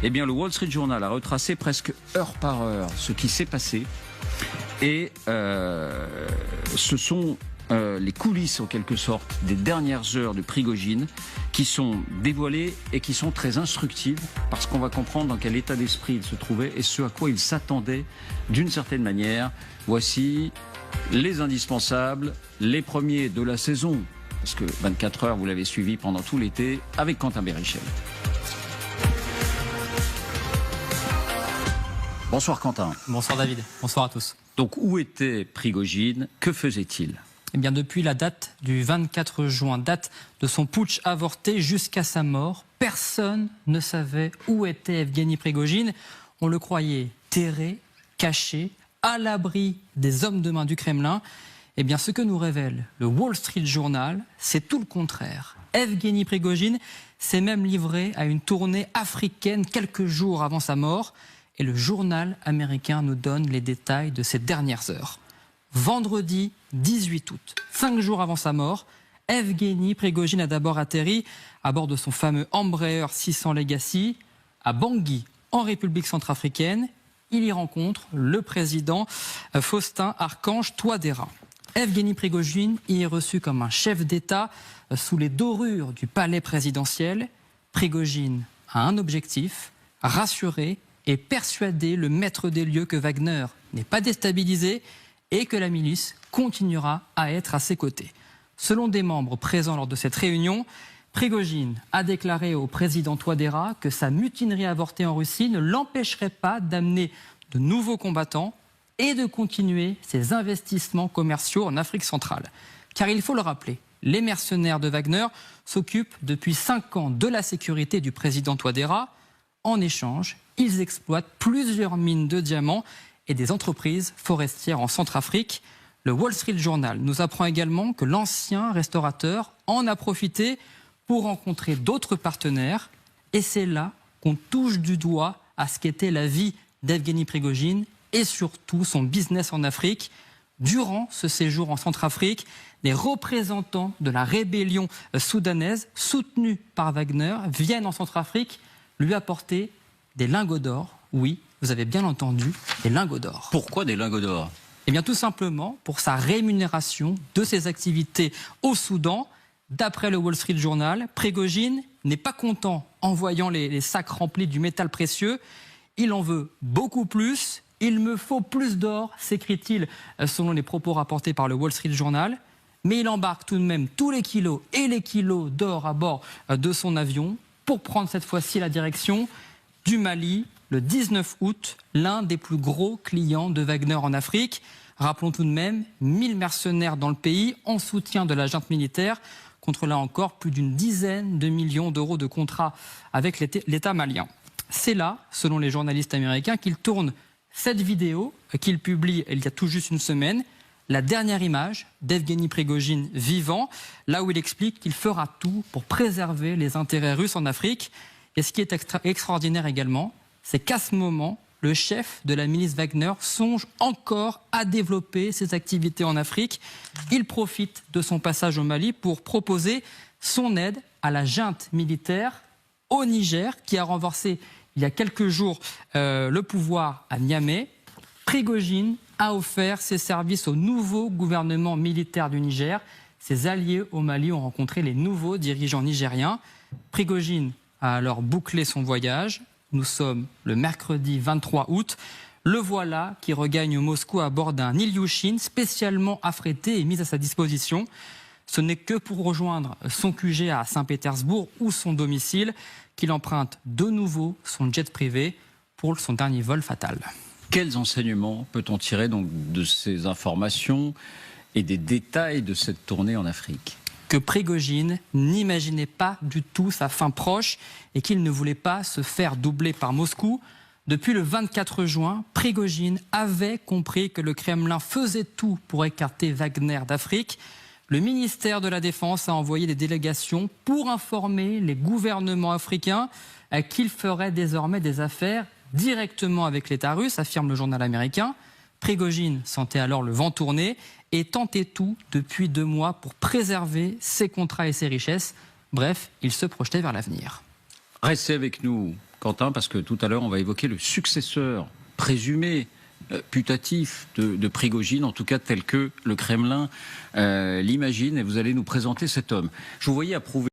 Eh bien, le Wall Street Journal a retracé presque heure par heure ce qui s'est passé. Et ce sont les coulisses, en quelque sorte, des dernières heures de Prigojine qui sont dévoilées et qui sont très instructives parce qu'on va comprendre dans quel état d'esprit il se trouvait et ce à quoi il s'attendait d'une certaine manière. Voici les indispensables, les premiers de la saison, parce que 24 heures, vous l'avez suivi pendant tout l'été, avec Quentin Berrichel. Bonsoir Quentin. Bonsoir David, bonsoir à tous. Donc où était Prigojine? Que faisait-il? Eh bien, depuis la date du 24 juin, date de son putsch avorté jusqu'à sa mort, personne ne savait où était Evgueni Prigojine. On le croyait terré, caché, à l'abri des hommes de main du Kremlin. Eh bien, ce que nous révèle le Wall Street Journal, c'est tout le contraire. Evgueni Prigojine s'est même livré à une tournée africaine quelques jours avant sa mort. Et le journal américain nous donne les détails de ces dernières heures. Vendredi 18 août, 5 jours avant sa mort, Evgueni Prigojine a d'abord atterri à bord de son fameux Embraer 600 Legacy à Bangui, en République centrafricaine. Il y rencontre le président Faustin Archange Touadéra. Evgueni Prigojine y est reçu comme un chef d'État sous les dorures du palais présidentiel. Prigojine a un objectif, rassurer et persuader le maître des lieux que Wagner n'est pas déstabilisé et que la milice continuera à être à ses côtés. Selon des membres présents lors de cette réunion, Prigojine a déclaré au président Touadéra que sa mutinerie avortée en Russie ne l'empêcherait pas d'amener de nouveaux combattants et de continuer ses investissements commerciaux en Afrique centrale. Car il faut le rappeler, les mercenaires de Wagner s'occupent depuis 5 ans de la sécurité du président Touadéra. En échange, ils exploitent plusieurs mines de diamants et des entreprises forestières en Centrafrique. Le Wall Street Journal nous apprend également que l'ancien restaurateur en a profité pour rencontrer d'autres partenaires. Et c'est là qu'on touche du doigt à ce qu'était la vie d'Evgueni Prigojine et surtout son business en Afrique. Durant ce séjour en Centrafrique, les représentants de la rébellion soudanaise, soutenus par Wagner, viennent en Centrafrique lui apporter des lingots d'or. Oui, vous avez bien entendu, des lingots d'or. Pourquoi des lingots d'or? Eh bien, tout simplement pour sa rémunération de ses activités au Soudan. D'après le Wall Street Journal, Prigojine n'est pas content en voyant les sacs remplis du métal précieux. Il en veut beaucoup plus. Il me faut plus d'or, s'écrit-il selon les propos rapportés par le Wall Street Journal. Mais il embarque tout de même tous les kilos et les kilos d'or à bord de son avion pour prendre cette fois-ci la direction du Mali, le 19 août, l'un des plus gros clients de Wagner en Afrique. Rappelons tout de même 1000 mercenaires dans le pays en soutien de la junte militaire, contre là encore plus d'une dizaine de millions d'euros de contrats avec l'État malien. C'est là, selon les journalistes américains, qu'il tourne cette vidéo qu'il publie il y a tout juste une semaine, la dernière image d'Evgueni Prigojine vivant, là où il explique qu'il fera tout pour préserver les intérêts russes en Afrique. Et ce qui est extraordinaire également, c'est qu'à ce moment, le chef de la milice Wagner songe encore à développer ses activités en Afrique. Il profite de son passage au Mali pour proposer son aide à la junte militaire au Niger, qui a renversé il y a quelques jours le pouvoir à Niamey. Prigojine a offert ses services au nouveau gouvernement militaire du Niger. Ses alliés au Mali ont rencontré les nouveaux dirigeants nigériens. Prigojine a alors bouclé son voyage. Nous sommes le mercredi 23 août. Le voilà qui regagne Moscou à bord d'un Ilyushin spécialement affrété et mis à sa disposition. Ce n'est que pour rejoindre son QG à Saint-Pétersbourg ou son domicile qu'il emprunte de nouveau son jet privé pour son dernier vol fatal. Quels enseignements peut-on tirer donc de ces informations et des détails de cette tournée en Afrique? Que Prigojine n'imaginait pas du tout sa fin proche et qu'il ne voulait pas se faire doubler par Moscou. Depuis le 24 juin, Prigojine avait compris que le Kremlin faisait tout pour écarter Wagner d'Afrique. Le ministère de la Défense a envoyé des délégations pour informer les gouvernements africains qu'il ferait désormais des affaires directement avec l'État russe, affirme le journal américain. Prigojine sentait alors le vent tourner et tentait tout depuis 2 mois pour préserver ses contrats et ses richesses. Bref, il se projetait vers l'avenir. Restez avec nous, Quentin, parce que tout à l'heure, on va évoquer le successeur présumé putatif de Prigojine, en tout cas tel que le Kremlin l'imagine, et vous allez nous présenter cet homme. Je vous voyais approuver